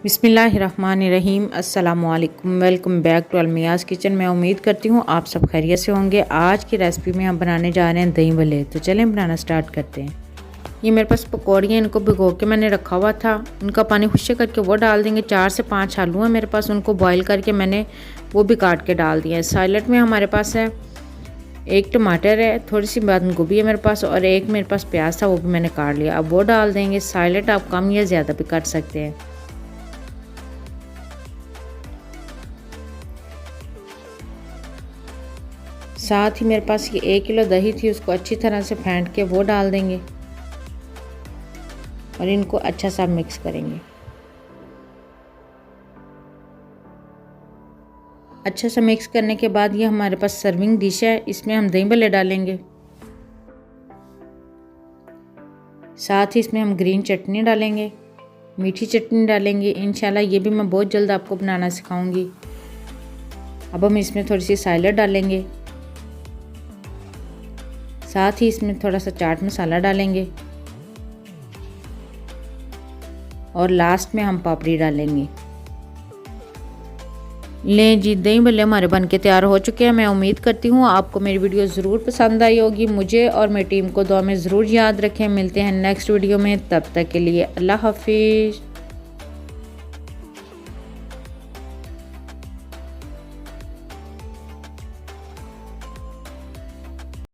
बिस्मिल्लाहिर्रहमानिर्रहीम। अस्सलामुअलैकुम। Welcome back to Almiyaz kitchen. मैं उम्मीद करती हूँ आप सब खैरियत से होंगे। आज की रेसिपी में हम बनाने जा रहे हैं दही भल्ले। तो चलें बनाना स्टार्ट करते हैं। ये मेरे पास पकौड़ियाँ, इनको भिगो के मैंने रखा हुआ था। उनका पानी खुश्क करके वो डाल देंगे। 4 से 5 आलू हैं मेरे पास, उनको बॉयल करके मैंने वो भी काट के डाल दिया है। सैलेड में हमारे पास है 1 टमाटर है, थोड़ी सी बंद गोभी है मेरे पास, और एक मेरे पास प्याज था, वो भी मैंने काट लिया। अब वो डाल देंगे। सैलेड आप कम या ज़्यादा भी काट सकते हैं। साथ ही मेरे पास ये 1 किलो दही थी, उसको अच्छी तरह से फेंट के वो डाल देंगे और इनको अच्छा सा मिक्स करेंगे। अच्छा सा मिक्स करने के बाद ये हमारे पास सर्विंग डिश है, इसमें हम दही भल्ले डालेंगे। साथ ही इसमें हम ग्रीन चटनी डालेंगे, मीठी चटनी डालेंगे। इंशाल्लाह ये भी मैं बहुत जल्द आपको बनाना सिखाऊंगी। अब हम इसमें थोड़ी सी सैलेड डालेंगे। साथ ही इसमें थोड़ा सा चाट मसाला डालेंगे और लास्ट में हम पापड़ी डालेंगे। लें जी, दही भल्ले हमारे बन के तैयार हो चुके हैं। मैं उम्मीद करती हूँ आपको मेरी वीडियो ज़रूर पसंद आई होगी। मुझे और मेरी टीम को दुआ में ज़रूर याद रखें। मिलते हैं नेक्स्ट वीडियो में, तब तक के लिए अल्लाह हाफिज़।